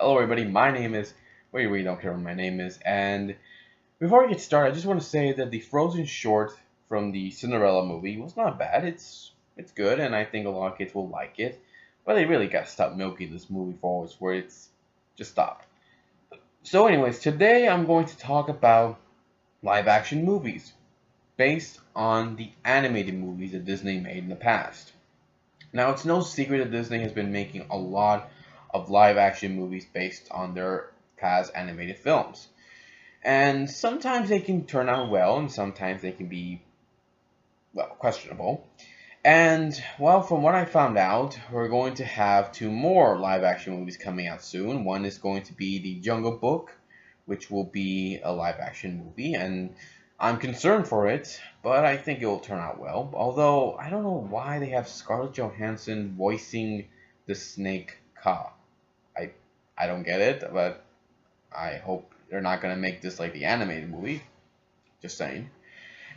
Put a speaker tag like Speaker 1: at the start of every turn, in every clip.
Speaker 1: Hello everybody, my name is, well you really don't care what my name is, and before I get started, I just want to say that the Frozen short from the Cinderella movie was not bad. It's good, and I think a lot of kids will like it, but they really gotta stop milking this movie forward where it's just stop. So anyways, today I'm going to talk about live action movies based on the animated movies that Disney made in the past. Now, it's no secret that Disney has been making a lot of live action movies based on their past animated films. And sometimes they can turn out well, and sometimes they can be, well, questionable. And, well, from what I found out, we're going to have two more live action movies coming out soon. One is going to be The Jungle Book, which will be a live action movie, and I'm concerned for it, but I think it will turn out well. Although, I don't know why they have Scarlett Johansson voicing the snake Ka. I, I don't get it, but I hope they're not going to make this like the animated movie. Just saying.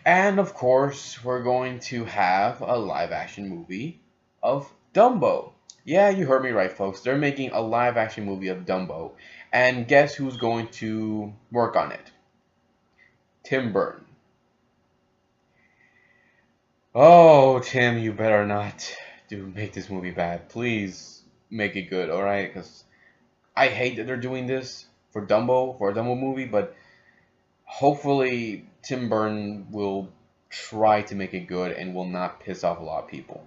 Speaker 1: And of course, we're going to have a live action movie of Dumbo. Yeah, you heard me right, folks. They're making a live action movie of Dumbo. And guess who's going to work on it? Tim Burton. Oh, Tim, you better not make this movie bad. Please make it good, alright? Because I hate that they're doing this for Dumbo, for a Dumbo movie, but hopefully Tim Burton will try to make it good and will not piss off a lot of people.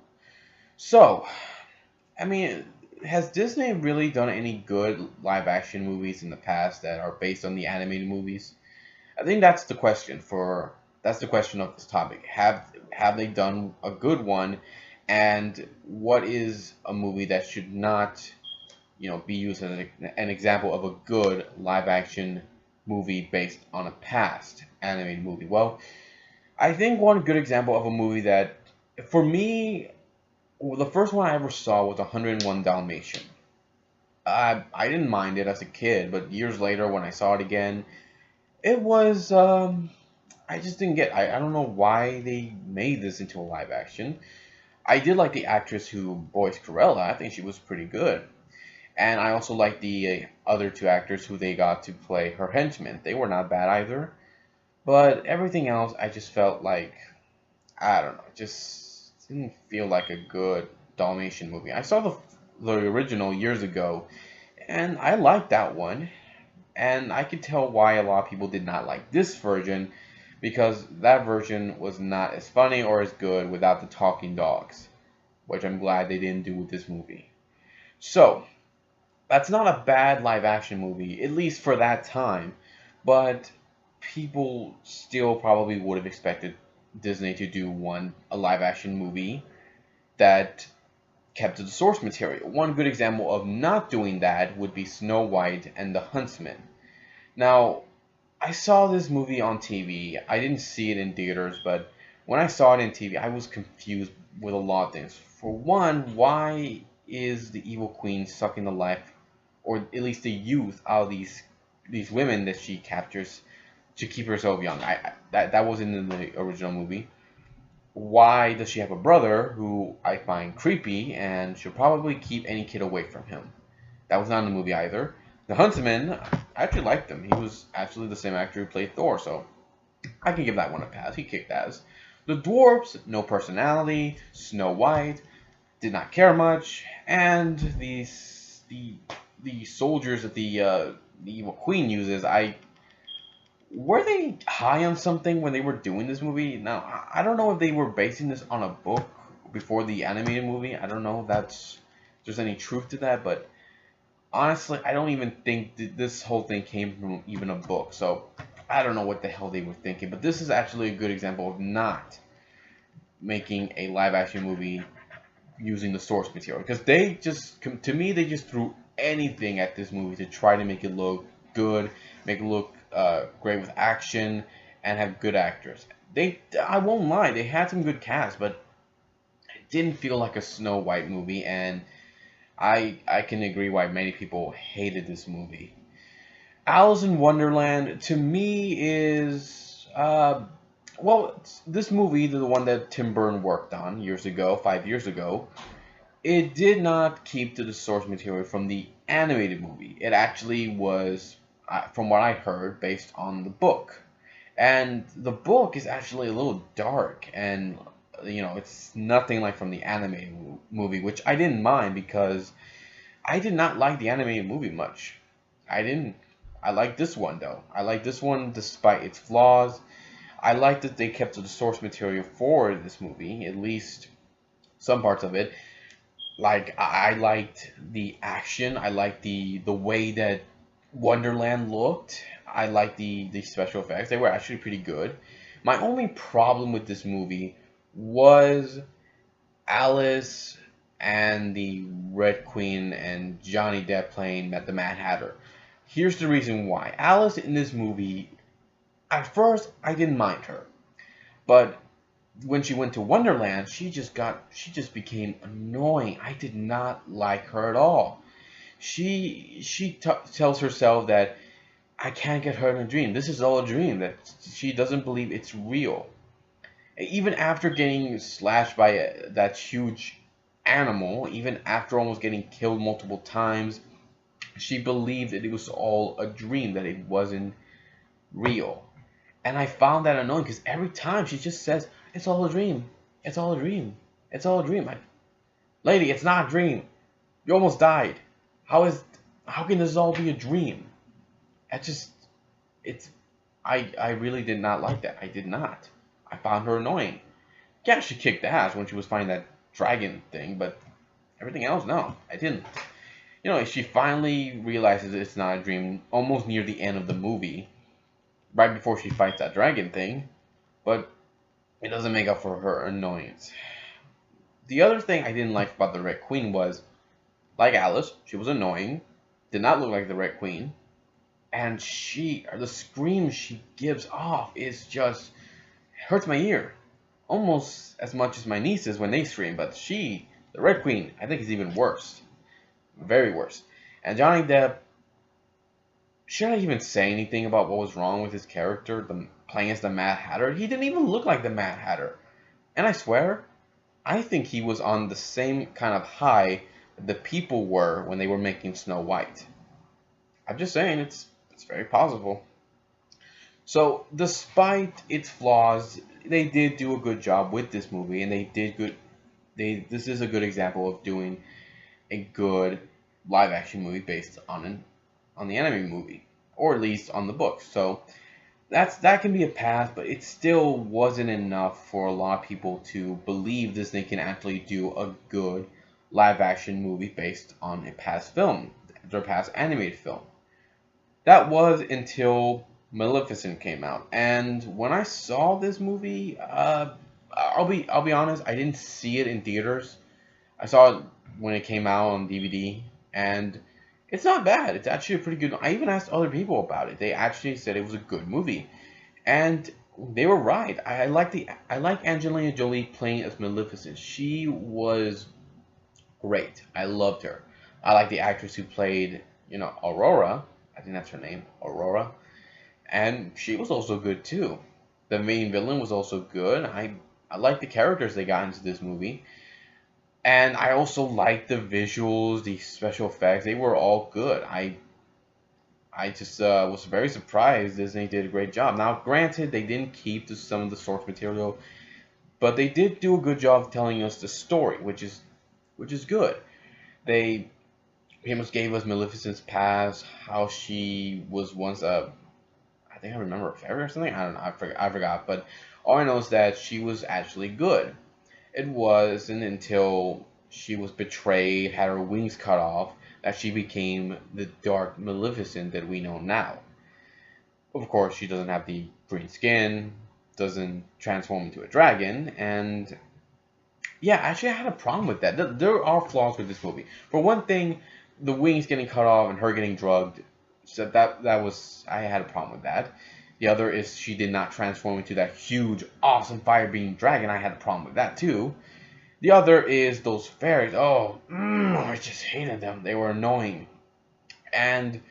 Speaker 1: So, I mean, has Disney really done any good live action movies in the past that are based on the animated movies? I think that's the question of this topic. Have they done a good one, and what is a movie that should not, be used as an example of a good live action movie based on a past animated movie? Well, I think one good example of a movie that, for me, the first one I ever saw was 101 Dalmatian. I didn't mind it as a kid, but years later when I saw it again, it was, I just didn't get, I don't know why they made this into a live action. I did like the actress who voiced Corella. I think she was pretty good. And I also like the other two actors who they got to play her henchmen. They were not bad either. But everything else, I just felt like, I don't know, just didn't feel like a good Dalmatian movie. I saw the original years ago, and I liked that one. And I could tell why a lot of people did not like this version, because that version was not as funny or as good without the talking dogs, which I'm glad they didn't do with this movie. So, that's not a bad live action movie, at least for that time, but people still probably would have expected Disney to do a live action movie that kept to the source material. One good example of not doing that would be Snow White and the Huntsman. Now, I saw this movie on TV. I didn't see it in theaters, but when I saw it in TV, I was confused with a lot of things. For one, why is the evil queen sucking the life, or at least the youth, out of these women that she captures to keep herself young? That wasn't in the original movie. Why does she have a brother who I find creepy and should probably keep any kid away from him? That was not in the movie either. The Huntsman, I actually liked him. He was actually the same actor who played Thor, so I can give that one a pass. He kicked ass. The dwarves, no personality. Snow White, did not care much. And the soldiers that the evil queen uses, were they high on something when they were doing this movie? Now, I don't know if they were basing this on a book before the animated movie. I don't know if there's any truth to that, but honestly, I don't even think this whole thing came from even a book. So, I don't know what the hell they were thinking. But this is actually a good example of not making a live action movie using the source material. Because to me, they just threw anything at this movie to try to make it look good, make it look great with action, and have good actors. I won't lie, they had some good cast, but it didn't feel like a Snow White movie, and I can agree why many people hated this movie. Alice in Wonderland, to me, is well, this movie, the one that Tim Burton worked on years ago, 5 years ago, it did not keep to the source material from the animated movie. It actually was, from what I heard, based on the book. And the book is actually a little dark, and it's nothing like from the animated movie, which I didn't mind because I did not like the animated movie much. I didn't. I like this one though. I like this one despite its flaws. I like that they kept to the source material for this movie, at least some parts of it. Like I liked the action. I liked the way that Wonderland looked. I liked the special effects. They were actually pretty good. My only problem with this movie was Alice and the Red Queen and Johnny Depp playing the Mad Hatter. Here's the reason why. Alice in this movie, at first I didn't mind her, but when she went to Wonderland, she just became annoying. I did not like her at all. She tells herself that I can't get her in a dream. This is all a dream. That she doesn't believe it's real. Even after getting slashed by that huge animal, even after almost getting killed multiple times, she believed that it was all a dream, that it wasn't real. And I found that annoying because every time she just says, "It's all a dream. It's all a dream. It's all a dream." Lady, it's not a dream. You almost died. How can this all be a dream? I just it's I really did not like that. I did not. I found her annoying. Yeah, she kicked ass when she was fighting that dragon thing, but everything else, no, I didn't. She finally realizes it's not a dream almost near the end of the movie, right before she fights that dragon thing, but it doesn't make up for her annoyance. The other thing I didn't like about the Red Queen was, like Alice, she was annoying, did not look like the Red Queen, and the scream she gives off is just hurts my ear, almost as much as my nieces when they scream. But the Red Queen, I think is even worse, very worse. And Johnny Depp, should I even say anything about what was wrong with his character, playing as the Mad Hatter? He didn't even look like the Mad Hatter, and I swear, I think he was on the same kind of high that the people were when they were making Snow White. I'm just saying, it's very possible. So, despite its flaws, they did do a good job with this movie, and they did good. This is a good example of doing a good live action movie based on the anime movie, or at least on the book. So that can be a pass, but it still wasn't enough for a lot of people to believe Disney can actually do a good live action movie based on a past film, their past animated film. That was until Maleficent came out, and when I saw this movie, I'll be honest, I didn't see it in theaters. I saw it when it came out on DVD, and it's not bad. It's actually a pretty good. I even asked other people about it. They actually said it was a good movie, and they were right. I like Angelina Jolie playing as Maleficent. She was great. I loved her. I like the actress who played, Aurora. I think that's her name, Aurora. And she was also good too. The main villain was also good. I like the characters they got into this movie. And I also liked the visuals, the special effects. They were all good. I just was very surprised Disney did a great job. Now, granted, they didn't keep some of the source material, but they did do a good job of telling us the story, which is good. They pretty much gave us Maleficent's past, how she was once I think I remember a fairy or something. I don't know. I forgot. But all I know is that she was actually good. It wasn't until she was betrayed, had her wings cut off, that she became the dark Maleficent that we know now. Of course, she doesn't have the green skin, doesn't transform into a dragon, and yeah, actually I had a problem with that. There are flaws with this movie. For one thing, the wings getting cut off and her getting drugged, so that was, I had a problem with that. The other is she did not transform into that huge, awesome fire beam dragon. I had a problem with that too. The other is those fairies. Oh, I just hated them. They were annoying. And,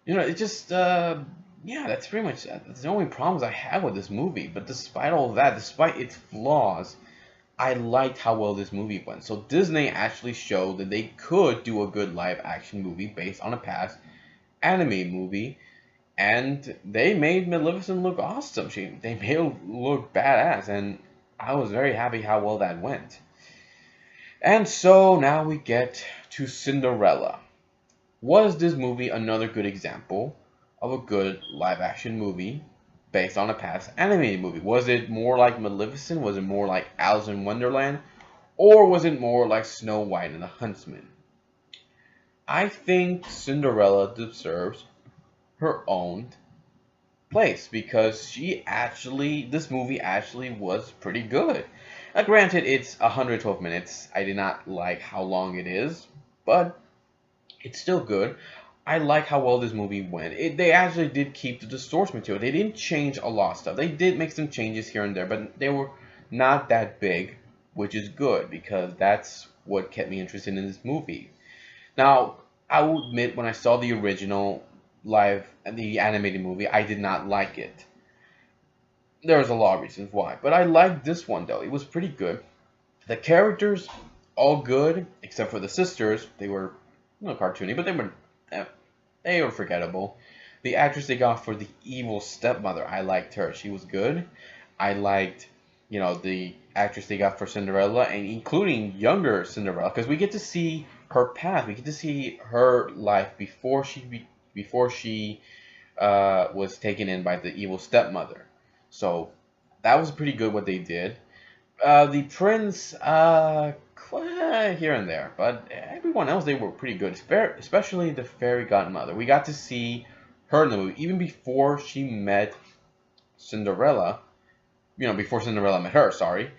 Speaker 1: it just, yeah, that's pretty much, that's the only problems I have with this movie. But despite all of that, despite its flaws, I liked how well this movie went. So Disney actually showed that they could do a good live action movie based on a past anime movie, and they made Maleficent look awesome. They made her look badass, and I was very happy how well that went. And so now we get to Cinderella. Was this movie another good example of a good live action movie based on a past animated movie? Was it more like Maleficent? Was it more like Alice in Wonderland? Or was it more like Snow White and the Huntsman? I think Cinderella deserves her own place because this movie actually was pretty good. Now, granted, it's 112 minutes. I did not like how long it is, but it's still good. I like how well this movie went. They actually did keep the source material. They didn't change a lot of stuff. They did make some changes here and there, but they were not that big, which is good because that's what kept me interested in this movie. Now, I will admit, when I saw the original the animated movie, I did not like it. There's a lot of reasons why, but I liked this one though. It was pretty good. The characters, all good, except for the sisters. They were cartoony, but they were forgettable. The actress they got for the evil stepmother, I liked her. She was good. I liked, the actress they got for Cinderella, and including younger Cinderella, because we get to see her path. We get to see her life before she was taken in by the evil stepmother. So that was pretty good what they did. The prince, here and there, but everyone else, they were pretty good, especially the fairy godmother. We got to see her in the movie even before she met Cinderella. Before Cinderella met her, sorry.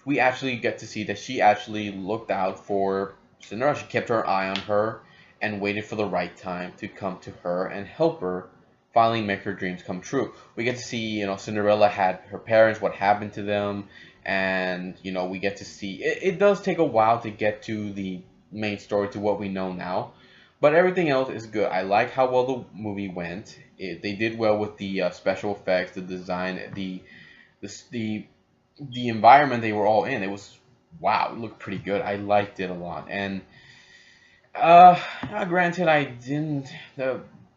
Speaker 1: We actually get to see that she actually looked out for Cinderella. She kept her eye on her and waited for the right time to come to her and help her finally make her dreams come true. We get to see, Cinderella had her parents, what happened to them, and, we get to see, it does take a while to get to the main story, to what we know now, but everything else is good. I like how well the movie went. They did well with the special effects, the design, the environment they were all in. It was, wow, it looked pretty good. I liked it a lot, and granted, I didn't.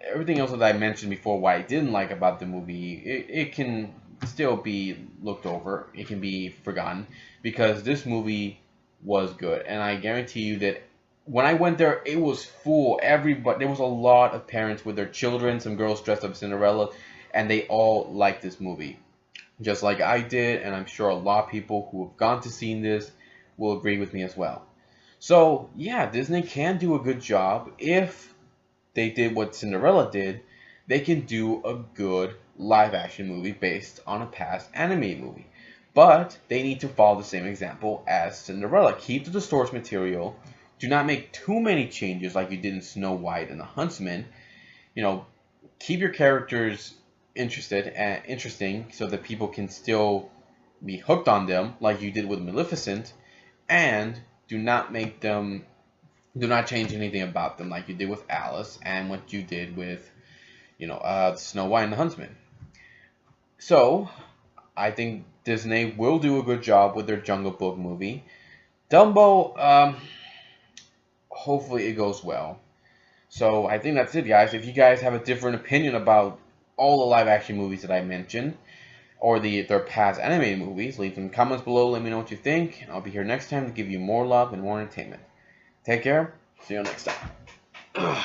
Speaker 1: Everything else that I mentioned before, why I didn't like about the movie, it can still be looked over. It can be forgotten because this movie was good, and I guarantee you that when I went there, it was full. Everybody, there was a lot of parents with their children. Some girls dressed up Cinderella, and they all liked this movie, just like I did, and I'm sure a lot of people who have gone to see this will agree with me as well. So, yeah, Disney can do a good job. If they did what Cinderella did, they can do a good live-action movie based on a past animated movie. But they need to follow the same example as Cinderella. Keep to the source material. Do not make too many changes like you did in Snow White and the Huntsman. Keep your characters interesting so that people can still be hooked on them like you did with Maleficent, and do not change anything about them like you did with Alice and what you did with Snow White and the Huntsman. So I think Disney will do a good job with their Jungle Book movie. Dumbo, hopefully it goes well. So I think that's it, guys. If you guys have a different opinion about all the live action movies that I mentioned, or their past animated movies, leave them in the comments below. Let me know what you think, and I'll be here next time to give you more love and more entertainment. Take care. See you next time.